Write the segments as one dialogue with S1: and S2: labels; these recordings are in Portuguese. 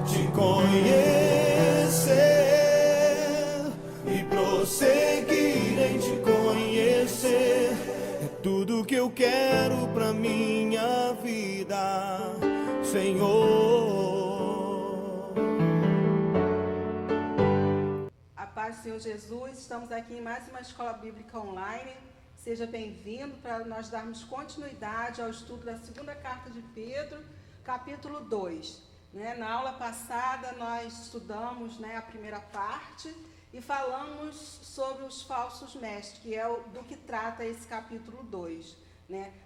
S1: te conhecer e prosseguir em te conhecer. É tudo que eu quero pra minha vida, Senhor.
S2: A paz do Senhor Jesus, estamos aqui em mais uma escola bíblica online. Seja bem-vindo para nós darmos continuidade ao estudo da segunda carta de Pedro, capítulo 2. Na aula passada nós estudamos a primeira parte e falamos sobre os falsos mestres, que é do que trata esse capítulo 2.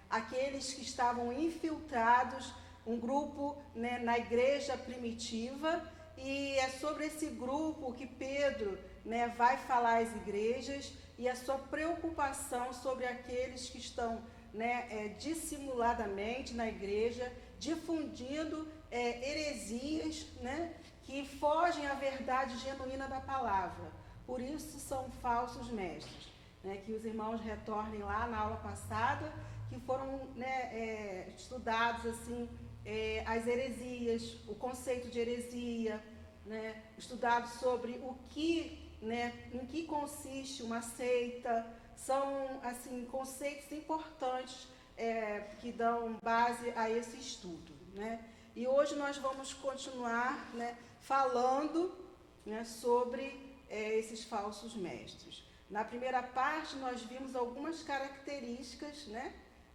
S2: Aqueles que estavam infiltrados, um grupo na igreja primitiva, e é sobre esse grupo que Pedro vai falar às igrejas e a sua preocupação sobre aqueles que estão dissimuladamente na igreja, difundindo heresias que fogem à verdade genuína da palavra. Por isso são falsos mestres. Que os irmãos retornem lá na aula passada, que foram estudados assim, as heresias, o conceito de heresia, estudados sobre o que, em que consiste uma seita. São assim, conceitos importantes que dão base a esse estudo. E hoje nós vamos continuar falando sobre esses falsos mestres. Na primeira parte nós vimos algumas características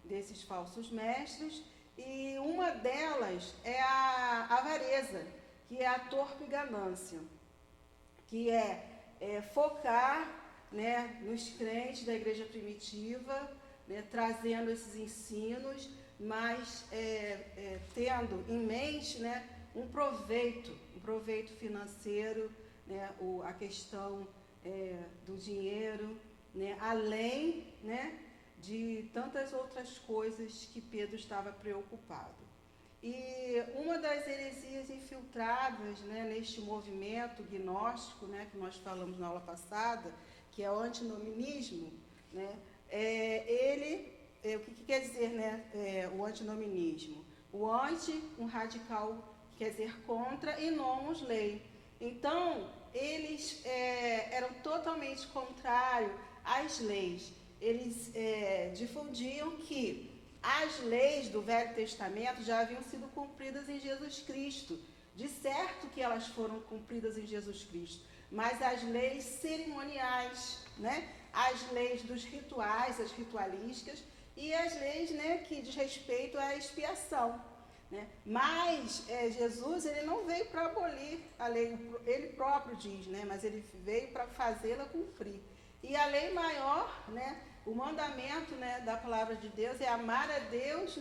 S2: desses falsos mestres, e uma delas é a avareza, que é a torpe ganância, que é focar nos crentes da igreja primitiva, trazendo esses ensinos, mas tendo em mente um proveito financeiro, a questão do dinheiro, além de tantas outras coisas que Pedro estava preocupado. E uma das heresias infiltradas neste movimento gnóstico, que nós falamos na aula passada, que é o antinominismo, o que quer dizer o antinominismo? O anti, um radical, quer dizer contra, e nomos, lei. Então, eles eram totalmente contrários às leis. Eles difundiam que as leis do Velho Testamento já haviam sido cumpridas em Jesus Cristo. De certo que elas foram cumpridas em Jesus Cristo, mas as leis cerimoniais, as leis dos rituais, as ritualísticas, e as leis que diz respeito à expiação. Mas Jesus, ele não veio para abolir a lei, ele próprio diz, mas ele veio para fazê-la cumprir. E a lei maior, o mandamento da palavra de Deus é amar a Deus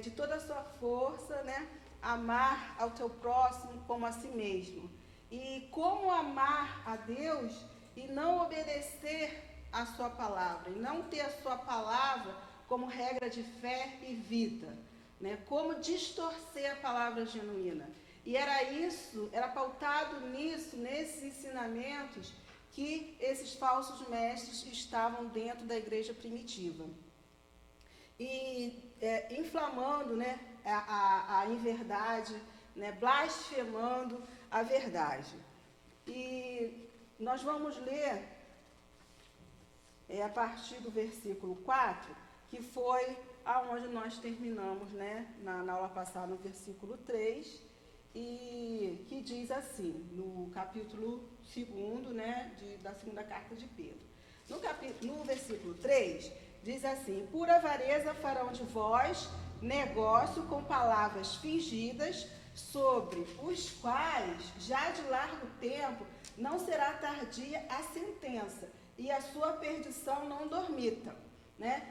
S2: de toda a sua força, amar ao teu próximo como a si mesmo. E como amar a Deus e não obedecer a sua palavra, e não ter a sua palavra como regra de fé e vida, como distorcer a palavra genuína. E era pautado nisso, nesses ensinamentos, que esses falsos mestres estavam dentro da igreja primitiva. E inflamando a inverdade, blasfemando a verdade. E nós vamos ler a partir do versículo 4, que foi aonde nós terminamos na aula passada, no versículo 3, e que diz assim, no capítulo 2 da segunda carta de Pedro. No versículo 3, diz assim: por avareza farão de vós negócio com palavras fingidas, sobre os quais já de largo tempo não será tardia a sentença, e a sua perdição não dormita.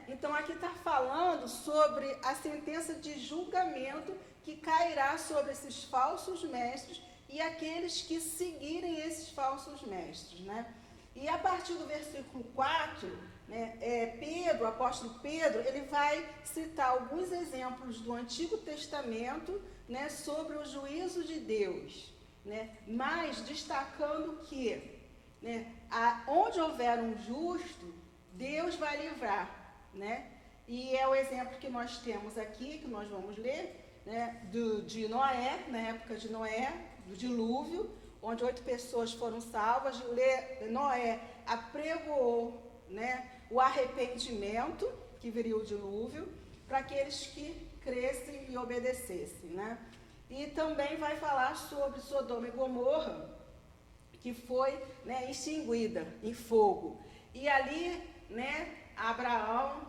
S2: Então aqui está falando sobre a sentença de julgamento que cairá sobre esses falsos mestres e aqueles que seguirem esses falsos mestres. E a partir do versículo 4, Pedro, o apóstolo Pedro, ele vai citar alguns exemplos do Antigo Testamento sobre o juízo de Deus, mas destacando que onde houver um justo, Deus vai livrar. E é o exemplo que nós temos aqui, que nós vamos ler, né, de Noé, na época de Noé, do dilúvio, onde 8 pessoas foram salvas. Noé apregoou, né, o arrependimento, que viria o dilúvio, para aqueles que crescem e obedecessem, né? E também vai falar sobre Sodoma e Gomorra, que foi, né, extinguida em fogo. E ali, né, Abraão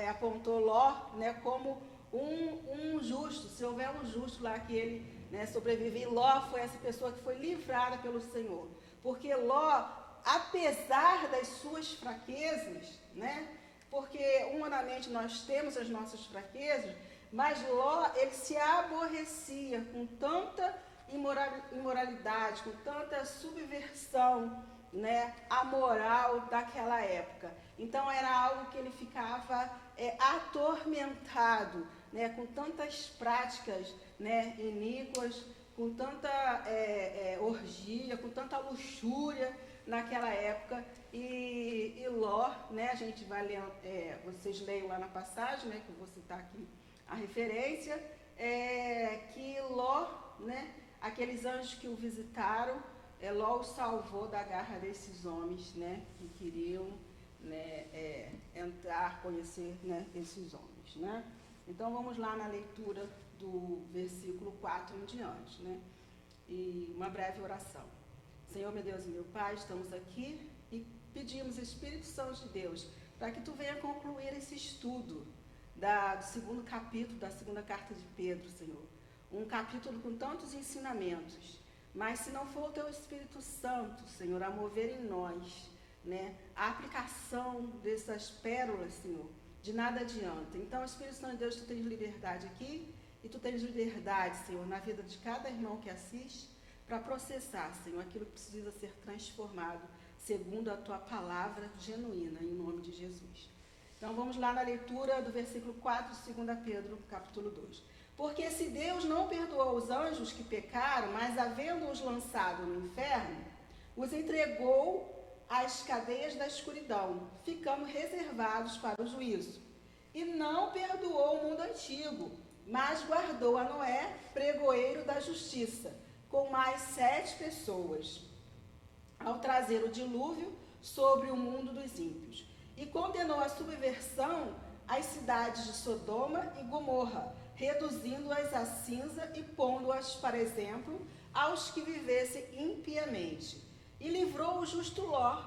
S2: apontou Ló, né, como um justo. Se houver um justo lá que ele, né, sobrevive, e Ló foi essa pessoa que foi livrada pelo Senhor. Porque Ló, apesar das suas fraquezas, né, porque humanamente nós temos as nossas fraquezas, mas Ló, ele se aborrecia com tanta imoralidade, com tanta subversão, né, a moral daquela época. Então era algo que ele ficava atormentado, né, com tantas práticas, né, iníquas, com tanta orgia, com tanta luxúria naquela época. E Ló, né, a gente vai ler, vocês leiam lá na passagem, né, que eu vou citar aqui a referência, que Ló, né, aqueles anjos que o visitaram, Ló o salvou da garra desses homens, né, que queriam, né, entrar, conhecer, né, esses homens, né. Então vamos lá na leitura do versículo 4 em diante, né, e uma breve oração. Senhor, meu Deus e meu Pai, estamos aqui e pedimos, Espírito Santo de Deus, para que Tu venha concluir esse estudo do segundo capítulo da segunda carta de Pedro, Senhor. Um capítulo com tantos ensinamentos, mas se não for o Teu Espírito Santo, Senhor, a mover em nós, né, a aplicação dessas pérolas, Senhor, de nada adianta. Então, Espírito Santo de Deus, Tu tens liberdade aqui e Tu tens liberdade, Senhor, na vida de cada irmão que assiste, para processar, Senhor, aquilo que precisa ser transformado segundo a Tua palavra genuína, em nome de Jesus. Então vamos lá na leitura do versículo 4 de 2 Pedro, capítulo 2. Porque se Deus não perdoou os anjos que pecaram, mas havendo-os lançado no inferno, os entregou às cadeias da escuridão, ficando reservados para o juízo. E não perdoou o mundo antigo, mas guardou a Noé, pregoeiro da justiça, com mais 7 pessoas, ao trazer o dilúvio sobre o mundo dos ímpios. E condenou a subversão às cidades de Sodoma e Gomorra, reduzindo-as a cinza e pondo-as, para exemplo, aos que vivessem impiamente. E livrou o justo Ló,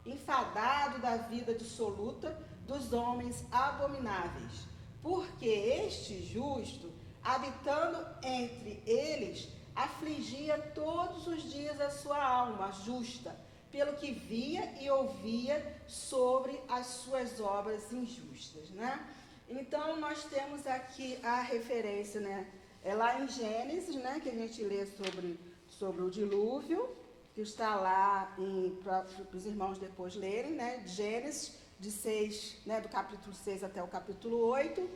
S2: enfadado da vida dissoluta dos homens abomináveis. Porque este justo, habitando entre eles, afligia todos os dias a sua alma justa, pelo que via e ouvia sobre as suas obras injustas, né? Então, nós temos aqui a referência, né? Lá em Gênesis, né? Que a gente lê sobre o dilúvio, que está lá para os irmãos depois lerem, né? Gênesis, de 6, né? Do capítulo 6 até o capítulo 8.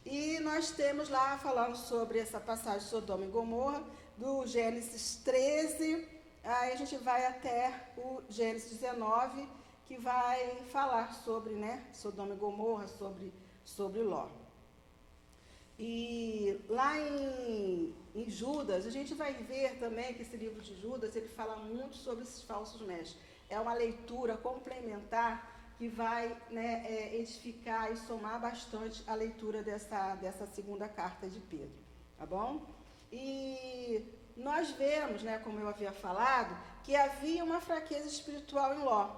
S2: E nós temos lá falando sobre essa passagem de Sodoma e Gomorra, do Gênesis 13, aí a gente vai até o Gênesis 19, que vai falar sobre, né, Sodoma e Gomorra, sobre Ló. E lá em Judas, a gente vai ver também que esse livro de Judas, ele fala muito sobre esses falsos mestres. É uma leitura complementar que vai, né, edificar e somar bastante a leitura dessa segunda carta de Pedro, tá bom? E nós vemos, né, como eu havia falado, que havia uma fraqueza espiritual em Ló,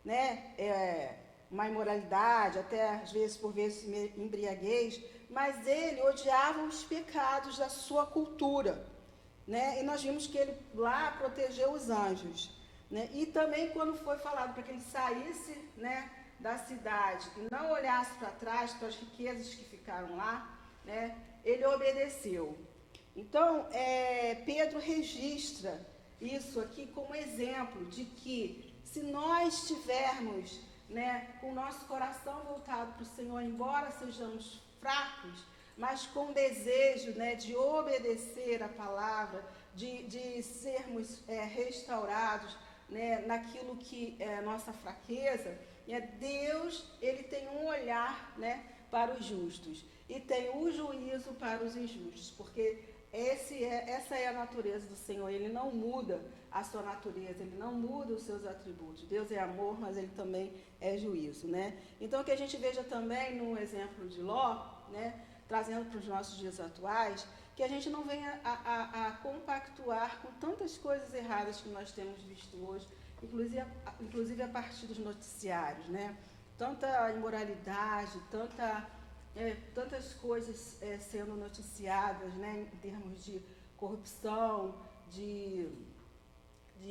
S2: né, uma imoralidade, até às vezes, por vezes, embriaguez, mas ele odiava os pecados da sua cultura, né, e nós vimos que ele lá protegeu os anjos, né, e também quando foi falado para que ele saísse, né, da cidade e não olhasse para trás, para as riquezas que ficaram lá, né, ele obedeceu. Então, Pedro registra isso aqui como exemplo de que se nós tivermos, né, com o nosso coração voltado para o Senhor, embora sejamos fracos, mas com desejo, né, de obedecer a palavra, de sermos restaurados, né, naquilo que é nossa fraqueza, Deus, ele tem um olhar, né, para os justos e tem o juízo para os injustos, porque essa é a natureza do Senhor. Ele não muda a sua natureza, ele não muda os seus atributos. Deus é amor, mas ele também é juízo, né? Então, que a gente veja também no exemplo de Ló, né, trazendo para os nossos dias atuais, que a gente não venha a compactuar com tantas coisas erradas que nós temos visto hoje, inclusive a partir dos noticiários, né? Tanta imoralidade, tantas coisas sendo noticiadas, né, em termos de corrupção, de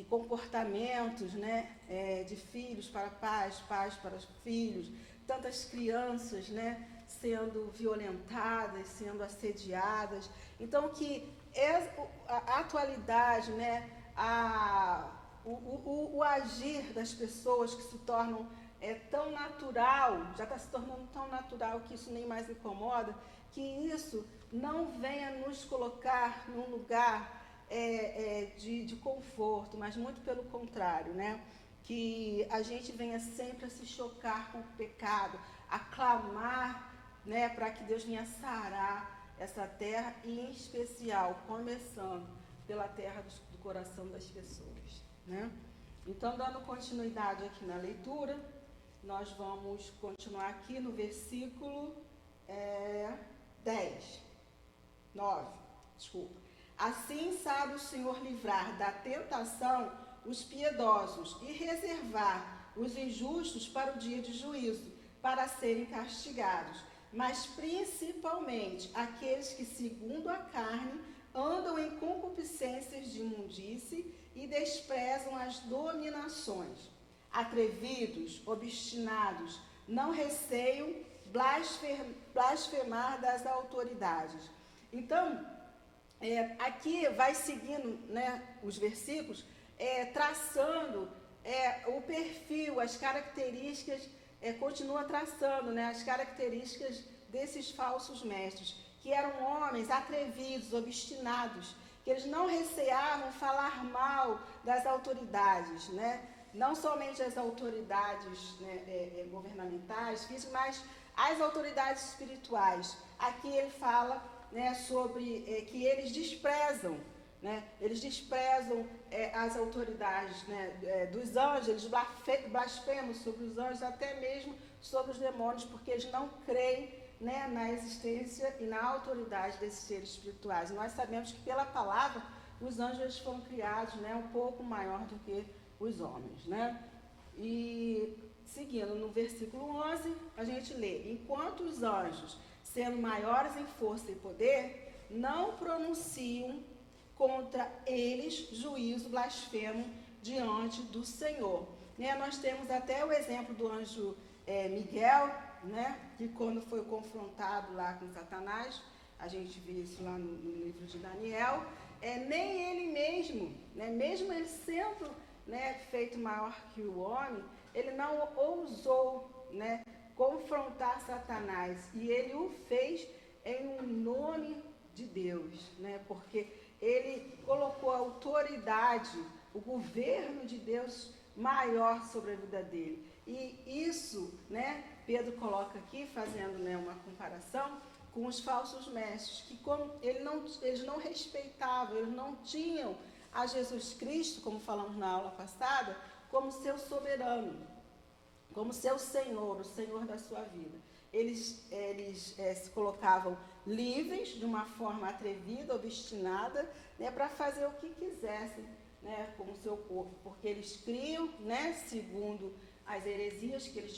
S2: comportamentos, né, de filhos para pais, pais para filhos, tantas crianças, né, sendo violentadas, sendo assediadas. Então, que a atualidade, né, o agir das pessoas que se tornam tão natural, já está se tornando tão natural que isso nem mais incomoda, que isso não venha nos colocar num lugar de conforto, mas muito pelo contrário, né? Que a gente venha sempre a se chocar com o pecado, a clamar, né, para que Deus venha sarar essa terra e, em especial, começando pela terra do coração das pessoas, né? Então, dando continuidade aqui na leitura, nós vamos continuar aqui no versículo 9. Assim sabe o Senhor livrar da tentação os piedosos e reservar os injustos para o dia de juízo, para serem castigados, mas principalmente aqueles que, segundo a carne, andam em concupiscências de imundície e desprezam as dominações. Atrevidos, obstinados, não receiam blasfemar das autoridades. Então, aqui vai seguindo, né, os versículos, traçando o perfil, as características, continua traçando, né, as características desses falsos mestres, que eram homens atrevidos, obstinados, que eles não receavam falar mal das autoridades, né? Não somente as autoridades, né, governamentais, físicas, mas as autoridades espirituais. Aqui ele fala, né, sobre que eles desprezam, né? Eles desprezam as autoridades, né, dos anjos, eles blasfemam sobre os anjos, até mesmo sobre os demônios, porque eles não creem, né, na existência e na autoridade desses seres espirituais. Nós sabemos que pela palavra os anjos foram criados, né, um pouco maior do que os homens, né? E seguindo no versículo 11, a gente lê: enquanto os anjos, sendo maiores em força e poder, não pronunciam contra eles juízo blasfemo diante do Senhor. Né? Nós temos até o exemplo do anjo Miguel, né? Que quando foi confrontado lá com Satanás, a gente vê isso lá no livro de Daniel, nem ele mesmo, né? Mesmo ele sendo, né, feito maior que o homem, ele não ousou, né, confrontar Satanás, e ele o fez em um nome de Deus, né? Porque ele colocou a autoridade, o governo de Deus maior sobre a vida dele. E isso, né, Pedro coloca aqui, fazendo, né, uma comparação com os falsos mestres, que como eles não respeitavam, eles não tinham a Jesus Cristo, como falamos na aula passada, como seu soberano, como seu Senhor, o Senhor da sua vida. Eles se colocavam livres, de uma forma atrevida, obstinada, né, para fazer o que quisessem, né, com o seu corpo, porque eles criam, né, segundo as heresias que eles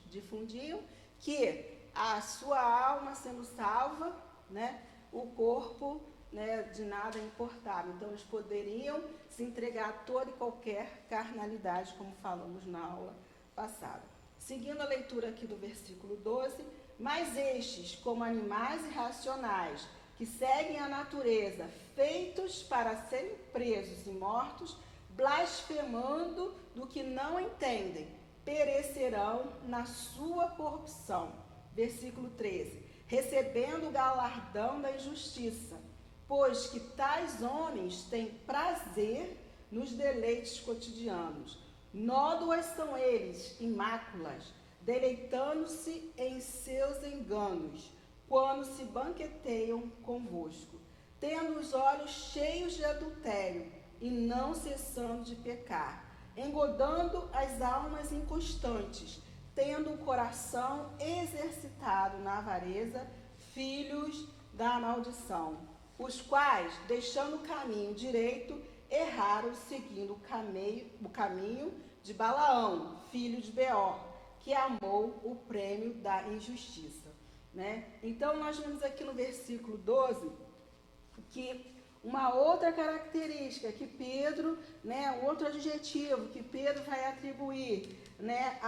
S2: difundiam, que a sua alma sendo salva, né, o corpo, né, de nada importava. Então eles poderiam se entregar a toda e qualquer carnalidade, como falamos na aula passada. Seguindo a leitura aqui do versículo 12: mas estes, como animais irracionais, que seguem a natureza, feitos para serem presos e mortos, blasfemando do que não entendem, perecerão na sua corrupção. Versículo 13: recebendo o galardão da injustiça, pois que tais homens têm prazer nos deleites cotidianos. Nódoas são eles, e máculas, deleitando-se em seus enganos, quando se banqueteiam convosco, tendo os olhos cheios de adultério e não cessando de pecar, engodando as almas inconstantes, tendo o coração exercitado na avareza, filhos da maldição, os quais, deixando o caminho direito, erraram seguindo o caminho de Balaão, filho de Beor, que amou o prêmio da injustiça. Né? Então, nós vemos aqui no versículo 12, que uma outra característica que Pedro, né, outro adjetivo que Pedro vai atribuir, né,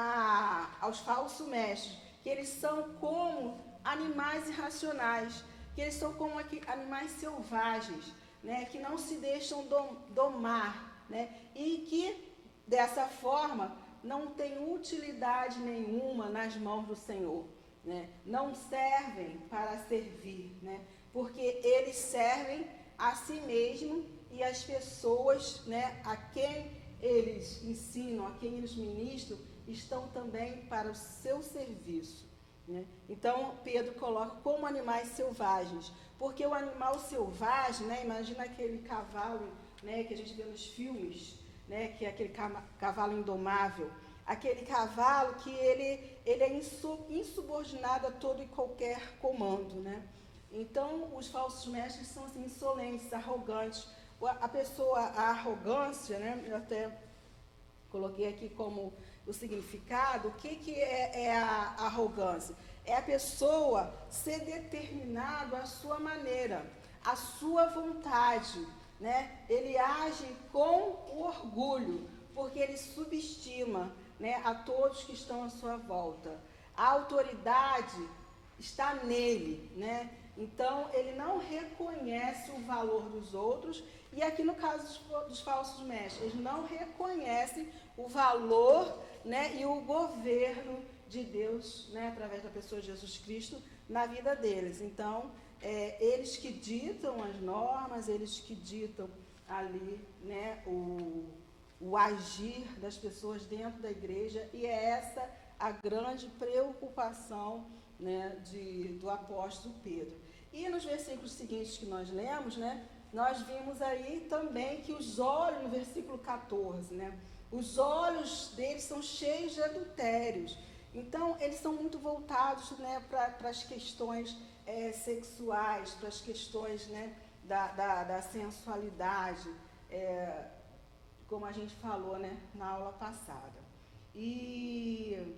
S2: aos falsos mestres, que eles são como animais irracionais, que eles são como animais selvagens, né, que não se deixam domar, né, e que, dessa forma, não tem utilidade nenhuma nas mãos do Senhor. Né, não servem para servir, né, porque eles servem a si mesmo e as pessoas, né, a quem eles ensinam, a quem eles ministram, estão também para o seu serviço. Né? Então, Pedro coloca como animais selvagens, porque o animal selvagem, né, imagina aquele cavalo, né, que a gente vê nos filmes, né, que é aquele cavalo indomável, aquele cavalo que ele é insubordinado a todo e qualquer comando, né? Então, os falsos mestres são assim, insolentes, arrogantes. A arrogância, né? Eu até coloquei aqui como o significado. O que é a arrogância? É a pessoa ser determinado à sua maneira, à sua vontade, né? Ele age com o orgulho, porque ele subestima, né, a todos que estão à sua volta. A autoridade está nele, né? Então, ele não reconhece o valor dos outros, e aqui no caso dos falsos mestres, eles não reconhecem o valor, né, e o governo de Deus, né, através da pessoa de Jesus Cristo, na vida deles. Então, eles que ditam as normas, eles que ditam ali, né, o agir das pessoas dentro da igreja, e é essa a grande preocupação, né, do apóstolo Pedro. E nos versículos seguintes que nós lemos, né, nós vimos aí também que os olhos, no versículo 14, né, os olhos deles são cheios de adultérios. Então, eles são muito voltados, né, para as questões sexuais, para as questões, né, da sensualidade, como a gente falou, né, na aula passada. E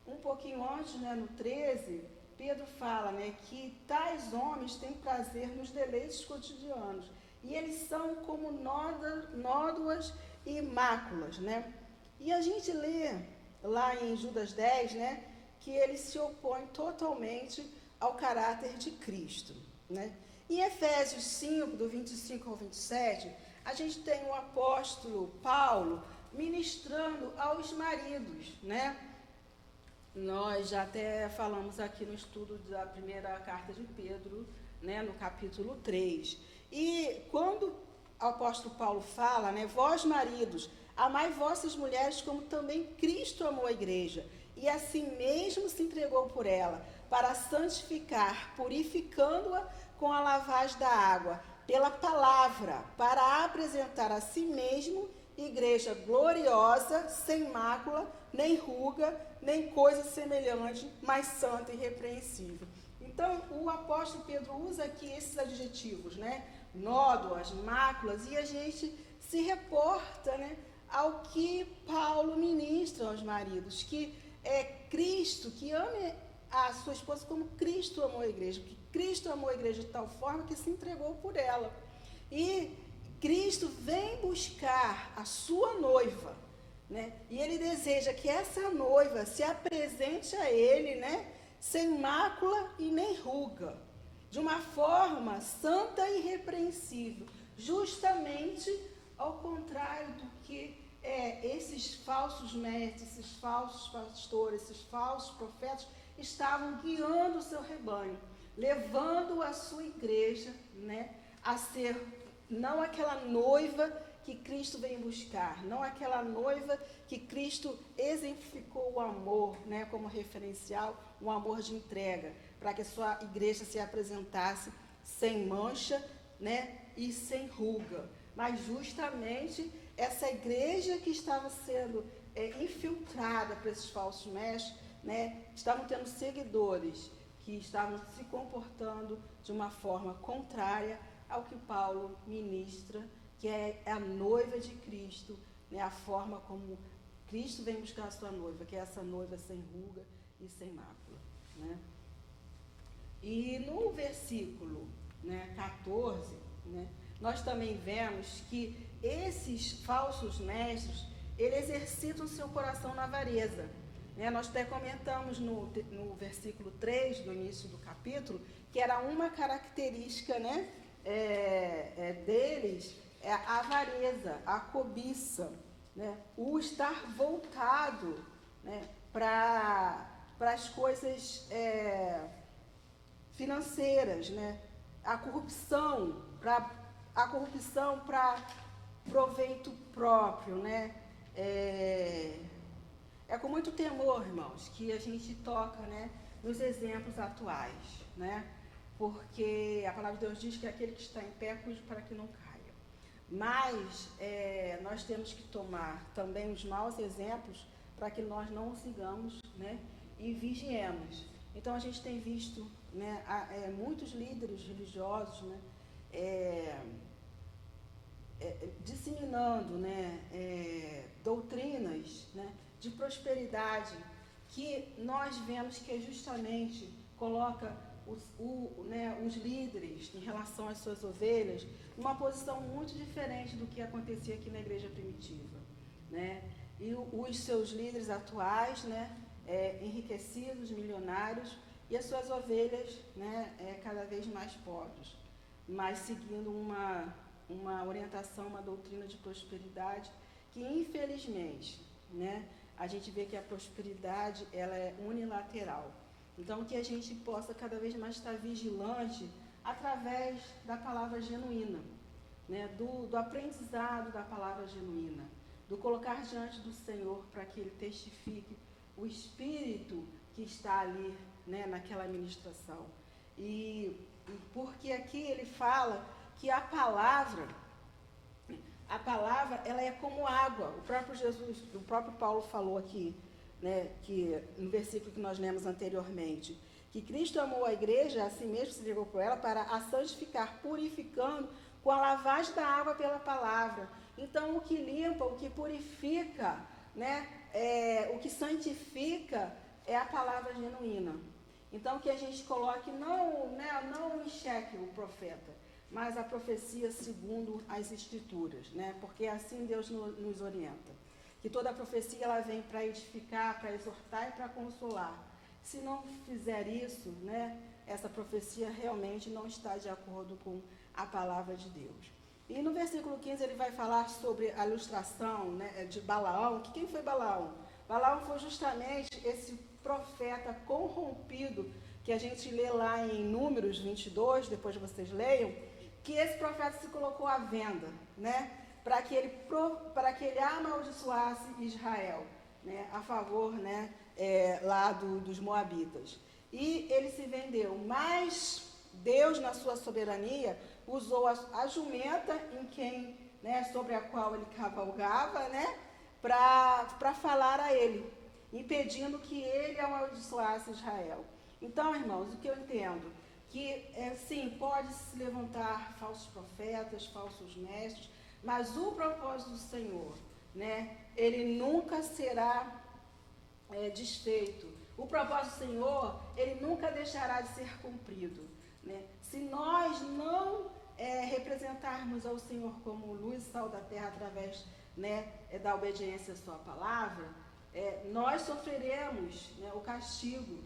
S2: um pouquinho antes, né, no 13, Pedro fala, né, que tais homens têm prazer nos deleites cotidianos, e eles são como nódoas e máculas, né? E a gente lê lá em Judas 10, né, que eles se opõem totalmente ao caráter de Cristo, né? Em Efésios 5, do 25 ao 27, a gente tem o apóstolo Paulo ministrando aos maridos, né? Nós já até falamos aqui no estudo da primeira carta de Pedro, né, no capítulo 3. E quando o apóstolo Paulo fala, né, vós maridos, amai vossas mulheres como também Cristo amou a igreja, e assim mesmo se entregou por ela, para santificar, purificando-a com a lavagem da água, pela palavra, para apresentar a si mesmo igreja gloriosa, sem mácula, nem ruga, nem coisa semelhante, mas santa e irrepreensível. Então, o apóstolo Pedro usa aqui esses adjetivos, né? Nódoas, máculas, e a gente se reporta, né, ao que Paulo ministra aos maridos, que é Cristo, que ame a sua esposa como Cristo amou a igreja, que Cristo amou a igreja de tal forma que se entregou por ela. E Cristo vem buscar a sua noiva, né? E ele deseja que essa noiva se apresente a ele, né, sem mácula e nem ruga, de uma forma santa e irrepreensível, justamente ao contrário do que esses falsos mestres, esses falsos pastores, esses falsos profetas estavam guiando o seu rebanho, levando a sua igreja, né, a ser não aquela noiva que Cristo veio buscar, não aquela noiva que Cristo exemplificou o amor, né, como referencial, um amor de entrega, para que a sua igreja se apresentasse sem mancha, né, e sem ruga. Mas justamente essa igreja que estava sendo infiltrada por esses falsos mestres, né, estavam tendo seguidores que estavam se comportando de uma forma contrária ao que Paulo ministra, que é a noiva de Cristo, né, a forma como Cristo vem buscar a sua noiva, que é essa noiva sem ruga e sem mácula, né? E no versículo, né, 14, né, nós também vemos que esses falsos mestres, eles exercitam o seu coração na avareza. Né? Nós até comentamos no versículo 3 do início do capítulo, que era uma característica, né, deles, a avareza, a cobiça, né, o estar voltado, né, para as coisas financeiras, né, a corrupção para proveito próprio, né? É com muito temor, irmãos, que a gente toca, né, nos exemplos atuais, né? Porque a palavra de Deus diz que aquele que está em pé, cuide para que não caia. Mas nós temos que tomar também os maus exemplos para que nós não os sigamos, né, e vigiemos. Então a gente tem visto, né, muitos líderes religiosos, né, disseminando, né, doutrinas, né, de prosperidade, que nós vemos que justamente coloca os líderes em relação às suas ovelhas numa posição muito diferente do que acontecia aqui na igreja primitiva, né? E os seus líderes atuais, né, enriquecidos, milionários, e as suas ovelhas, né, cada vez mais pobres, mas seguindo uma orientação, uma doutrina de prosperidade que, infelizmente, né, a gente vê que a prosperidade ela é unilateral. Então, que a gente possa cada vez mais estar vigilante através da palavra genuína, né, do aprendizado da palavra genuína, do colocar diante do Senhor para que Ele testifique o Espírito que está ali, né, naquela ministração. E porque aqui ele fala que a palavra ela é como água. O próprio Jesus, o próprio Paulo falou aqui, né, que no versículo que nós lemos anteriormente, que Cristo amou a igreja, assim mesmo se entregou por ela, para a santificar, purificando com a lavagem da água pela palavra. Então, o que limpa, o que purifica, né, o que santifica é a palavra genuína. Então, que a gente coloque não em xeque o profeta, mas a profecia segundo as Escrituras, né? Porque assim Deus nos orienta. Que toda a profecia ela vem para edificar, para exortar e para consolar. Se não fizer isso, né, essa profecia realmente não está de acordo com a palavra de Deus. E no versículo 15 ele vai falar sobre a ilustração, né, de Balaão. Quem foi Balaão? Balaão foi justamente esse profeta corrompido, que a gente lê lá em Números 22, depois vocês leiam, que esse profeta se colocou à venda, né, para que ele amaldiçoasse Israel, né, a favor, né, lá dos moabitas. E ele se vendeu, mas Deus, na sua soberania, usou a jumenta em quem, né, sobre a qual ele cavalgava, né, para falar a ele, impedindo que ele amaldiçoasse Israel. Então, irmãos, o que eu entendo? Que, sim, pode se levantar falsos profetas, falsos mestres, mas o propósito do Senhor, né, ele nunca será desfeito. O propósito do Senhor, ele nunca deixará de ser cumprido, né? Se nós não representarmos ao Senhor como luz e sal da terra através, né, da obediência à sua palavra, nós sofreremos, né, o castigo,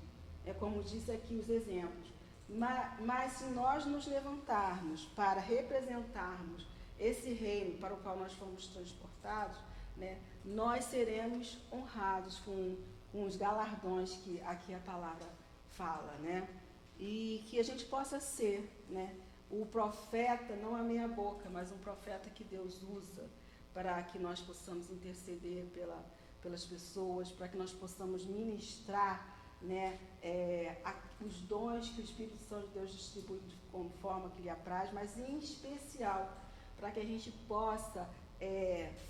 S2: como disse aqui os exemplos. Mas se nós nos levantarmos para representarmos esse reino para o qual nós fomos transportados, né, nós seremos honrados com os galardões que aqui a palavra fala, né? E que a gente possa ser, né, o profeta, não a meia boca, mas um profeta que Deus usa para que nós possamos interceder pelas pessoas, para que nós possamos ministrar, né, os dons que o Espírito Santo de Deus distribui de forma que lhe apraz, mas em especial para que a gente possa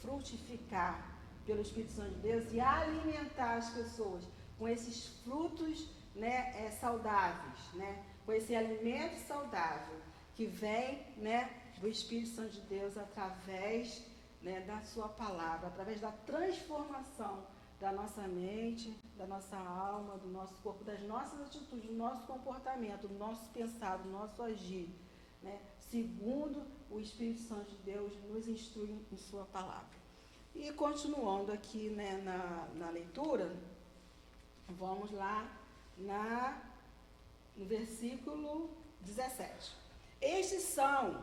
S2: frutificar pelo Espírito Santo de Deus e alimentar as pessoas com esses frutos, né, saudáveis, né, com esse alimento saudável que vem, né, do Espírito Santo de Deus através, né, da sua palavra, através da transformação da nossa mente, da nossa alma, do nosso corpo, das nossas atitudes, do nosso comportamento, do nosso pensar, do nosso agir, né, segundo o Espírito Santo de Deus nos instrui em sua palavra. E continuando aqui, né, na leitura, vamos lá no versículo 17. Estes são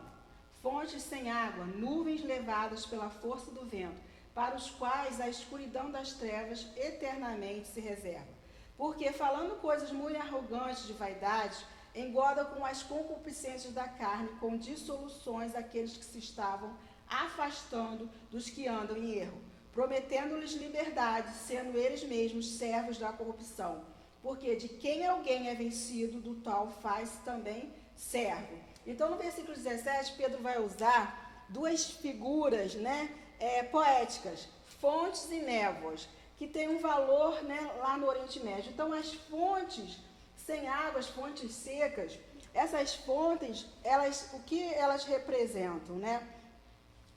S2: fontes sem água, nuvens levadas pela força do vento, para os quais a escuridão das trevas eternamente se reserva. Porque, falando coisas muito arrogantes de vaidade, engorda com as concupiscências da carne, com dissoluções aqueles que se estavam afastando dos que andam em erro, prometendo-lhes liberdade, sendo eles mesmos servos da corrupção. Porque de quem alguém é vencido, do tal faz também servo. Então, no versículo 17, Pedro vai usar duas figuras, né, poéticas, fontes e névoas, que tem um valor, né, lá no Oriente Médio. Então, as fontes sem água, as fontes secas, essas fontes, o que elas representam, né?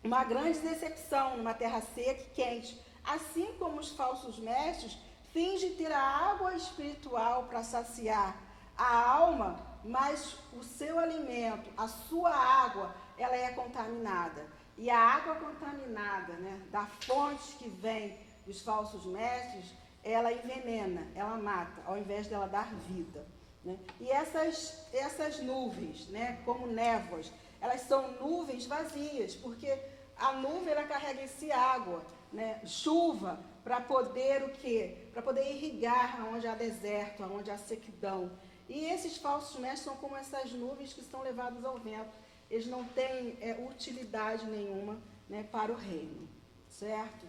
S2: Uma grande decepção numa terra seca e quente, assim como os falsos mestres fingem ter a água espiritual para saciar a alma, mas o seu alimento, a sua água, ela é contaminada. E a água contaminada, né, da fonte que vem dos falsos mestres, ela envenena, ela mata, ao invés dela dar vida, né? E essas nuvens, né, como névoas, elas são nuvens vazias, porque a nuvem ela carrega em si água, né, chuva, para poder o quê? Para poder irrigar onde há deserto, onde há sequidão. E esses falsos mestres são como essas nuvens que são levadas ao vento. Eles não têm utilidade nenhuma, né, para o reino, certo?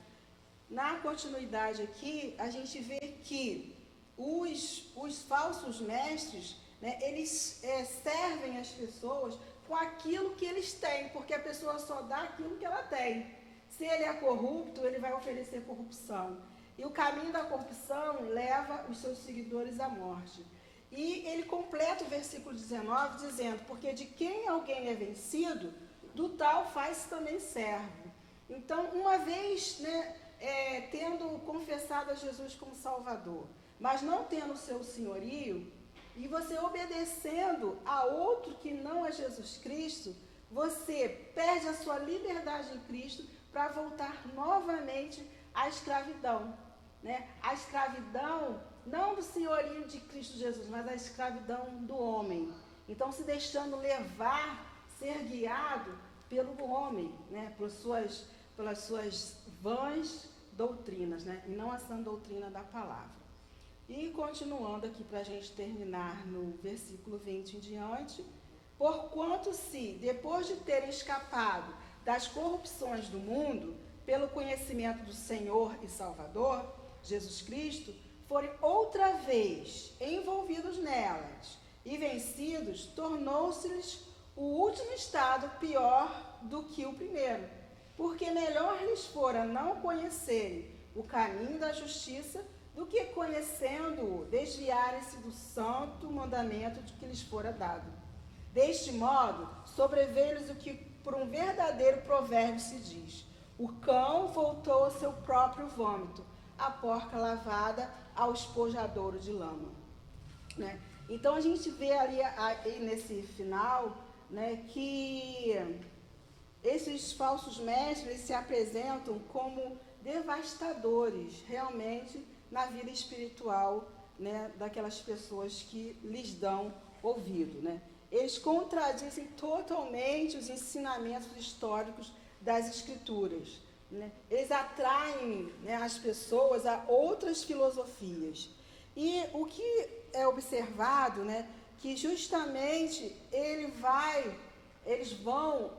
S2: Na continuidade aqui, a gente vê que os falsos mestres, né, eles servem as pessoas com aquilo que eles têm, porque a pessoa só dá aquilo que ela tem. Se ele é corrupto, ele vai oferecer corrupção. E o caminho da corrupção leva os seus seguidores à morte. E ele completa o versículo 19 dizendo, porque de quem alguém é vencido, do tal faz também servo. Então, uma vez, né, tendo confessado a Jesus como Salvador, mas não tendo o seu senhorio, e você obedecendo a outro que não é Jesus Cristo, você perde a sua liberdade em Cristo para voltar novamente à escravidão, né? A escravidão, não do senhorio de Cristo Jesus, mas a escravidão do homem. Então, se deixando levar, ser guiado pelo homem, né? Pelas suas vãs doutrinas, né? E não a sã doutrina da palavra. E continuando aqui para a gente terminar no versículo 20 em diante, porquanto se, depois de terem escapado das corrupções do mundo, pelo conhecimento do Senhor e Salvador, Jesus Cristo, forem outra vez envolvidos nelas e vencidos, tornou-se-lhes o último estado pior do que o primeiro, porque melhor lhes fora não conhecerem o caminho da justiça do que, conhecendo-o, desviarem-se do santo mandamento de que lhes fora dado. Deste modo, sobreveio-lhes o que por um verdadeiro provérbio se diz: o cão voltou ao seu próprio vômito, a porca lavada ao espojadouro de lama. Né? Então, a gente vê ali nesse final, né, que esses falsos mestres eles se apresentam como devastadores, realmente, na vida espiritual, né, daquelas pessoas que lhes dão ouvido. Né? Eles contradizem totalmente os ensinamentos históricos das Escrituras. Né? Eles atraem, né, as pessoas a outras filosofias. E o que é observado, né, que justamente ele vai eles vão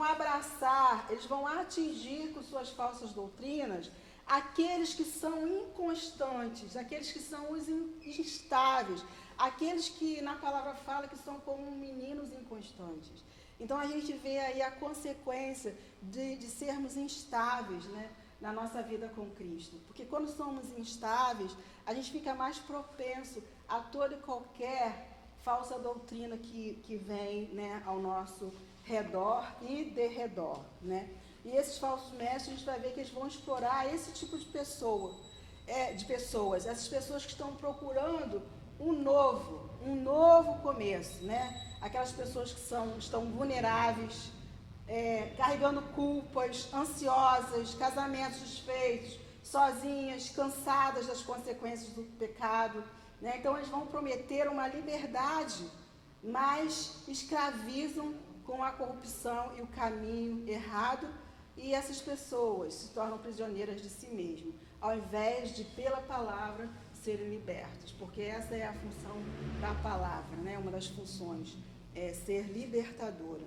S2: abraçar, eles vão atingir com suas falsas doutrinas aqueles que são inconstantes, aqueles que são os instáveis, aqueles que na palavra fala que são como meninos inconstantes. Então a gente vê aí a consequência de sermos instáveis, né, na nossa vida com Cristo. Porque quando somos instáveis, a gente fica mais propenso a toda e qualquer falsa doutrina que vem, né, ao nosso redor e derredor, né? E esses falsos mestres, a gente vai ver que eles vão explorar esse tipo de pessoas, essas pessoas que estão procurando um novo começo, né? Aquelas pessoas que estão vulneráveis, carregando culpas, ansiosas, casamentos desfeitos, sozinhas, cansadas das consequências do pecado, né? Então eles vão prometer uma liberdade, mas escravizam com a corrupção e o caminho errado, e essas pessoas se tornam prisioneiras de si mesmas, ao invés de, pela palavra, serem libertas, porque essa é a função da palavra, né? Uma das funções é ser libertadora.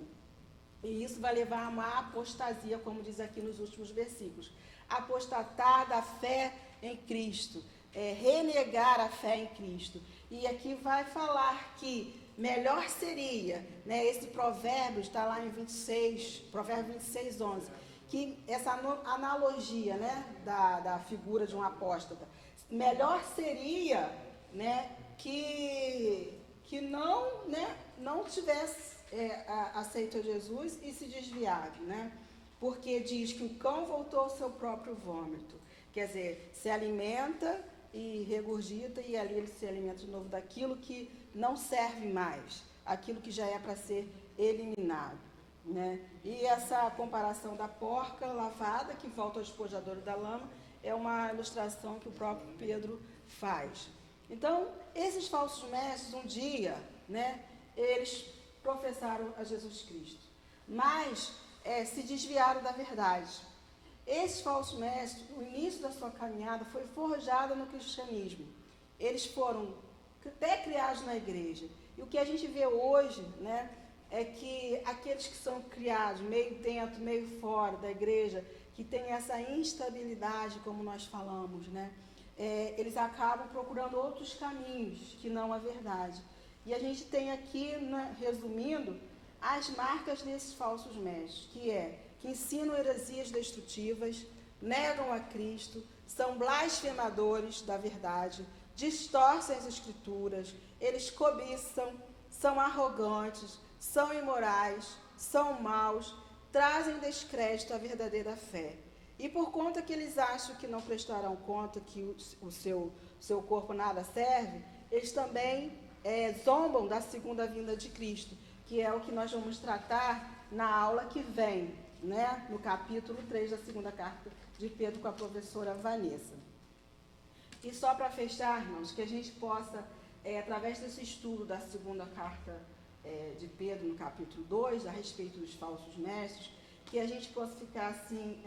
S2: E isso vai levar a uma apostasia, como diz aqui nos últimos versículos. Apostatar da fé em Cristo, renegar a fé em Cristo. E aqui vai falar que melhor seria, né, esse provérbio está lá em 26, provérbio 26, 11, que essa analogia, né, da figura de um apóstata, melhor seria, né, que não tivesse aceito a Jesus e se desviado, né? Porque diz que o cão voltou ao seu próprio vômito, quer dizer, se alimenta e regurgita, e ali ele se alimenta de novo daquilo que não serve mais, aquilo que já é para ser eliminado, né? E essa comparação da porca lavada que volta ao despojadouro da lama é uma ilustração que o próprio Pedro faz. Então, esses falsos mestres, um dia, né, eles professaram a Jesus Cristo, mas se desviaram da verdade. Esses falsos mestres, o início da sua caminhada foi forjado no cristianismo. Eles foram até criados na igreja. E o que a gente vê hoje, né, é que aqueles que são criados meio dentro, meio fora da igreja, que tem essa instabilidade, como nós falamos, né, eles acabam procurando outros caminhos que não a verdade. E a gente tem aqui, né, resumindo, as marcas desses falsos mestres, que ensinam heresias destrutivas, negam a Cristo, são blasfemadores da verdade, distorcem as escrituras, eles cobiçam, são arrogantes, são imorais, são maus, trazem descrédito à verdadeira fé. E por conta que eles acham que não prestarão conta, que o seu corpo nada serve, eles também zombam da segunda vinda de Cristo, que é o que nós vamos tratar na aula que vem, né, no capítulo 3 da segunda carta de Pedro com a professora Vanessa. E só para fechar, irmãos, que a gente possa, através desse estudo da segunda carta de Pedro, no capítulo 2, a respeito dos falsos mestres, que a gente possa ficar assim,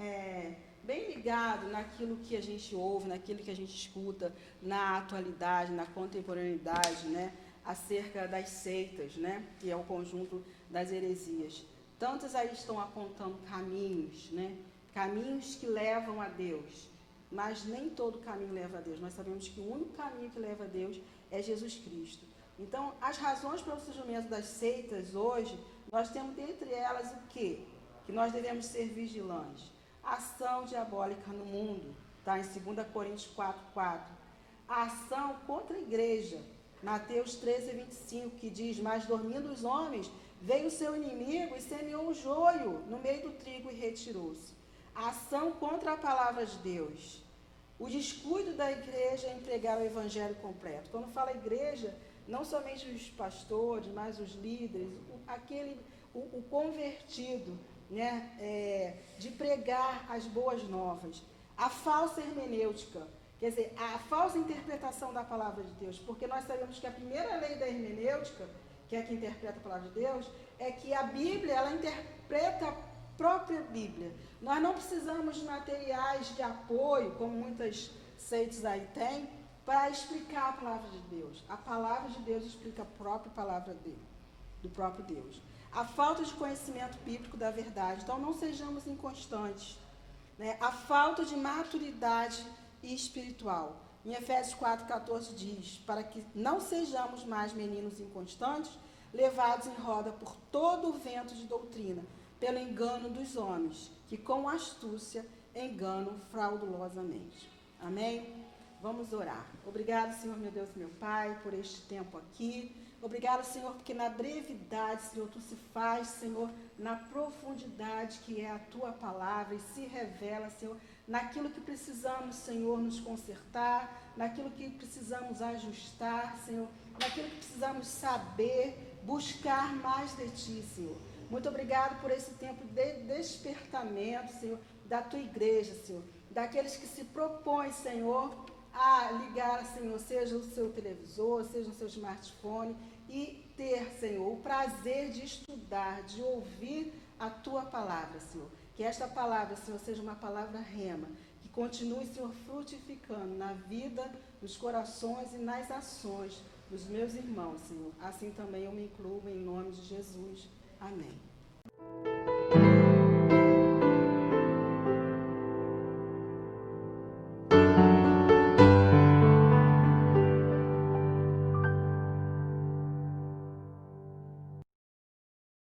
S2: bem ligado naquilo que a gente ouve, naquilo que a gente escuta na atualidade, na contemporaneidade, né, acerca das seitas, né, que é o conjunto das heresias. Tantas aí estão apontando caminhos, né, caminhos que levam a Deus, mas nem todo caminho leva a Deus. Nós sabemos que o único caminho que leva a Deus é Jesus Cristo. Então, as razões para o surgimento das seitas hoje, nós temos dentre elas o quê? Que nós devemos ser vigilantes. A ação diabólica no mundo, está em 2 Coríntios 4:4. A ação contra a igreja, Mateus 13:25, que diz: mas dormindo os homens, veio o seu inimigo e semeou o joio no meio do trigo e retirou-se. A ação contra a palavra de Deus. O descuido da igreja em pregar o evangelho completo. Quando fala igreja, não somente os pastores, mas os líderes, o convertido, né, de pregar as boas novas. A falsa hermenêutica, quer dizer, a falsa interpretação da palavra de Deus, porque nós sabemos que a primeira lei da hermenêutica, que é a que interpreta a palavra de Deus, é que a Bíblia, ela interpreta a própria Bíblia. Nós não precisamos de materiais de apoio, como muitas seitas aí têm, para explicar a palavra de Deus. A palavra de Deus explica a própria palavra dele. do próprio Deus. A falta de conhecimento bíblico da verdade. Então, não sejamos inconstantes. Né? A falta de maturidade espiritual. Em Efésios 4,14 diz, para que não sejamos mais meninos inconstantes, levados em roda por todo o vento de doutrina, pelo engano dos homens, que com astúcia enganam fraudulosamente. Amém? Vamos orar. Obrigado, Senhor, meu Deus e meu Pai, por este tempo aqui. Obrigado, Senhor, porque na brevidade, Senhor, Tu se faz, Senhor, na profundidade que é a Tua palavra e se revela, Senhor, naquilo que precisamos, Senhor, nos consertar, naquilo que precisamos ajustar, Senhor, naquilo que precisamos saber, buscar mais de Ti, Senhor. Muito obrigado por esse tempo de despertamento, Senhor, da Tua igreja, Senhor, daqueles que se propõem, Senhor, a ligar, Senhor, seja o seu televisor, seja o seu smartphone, e ter, Senhor, o prazer de estudar, de ouvir a Tua palavra, Senhor. Que esta palavra, Senhor, seja uma palavra rema, que continue, Senhor, frutificando na vida, nos corações e nas ações dos meus irmãos, Senhor. Assim também eu me incluo em nome de Jesus. Amém.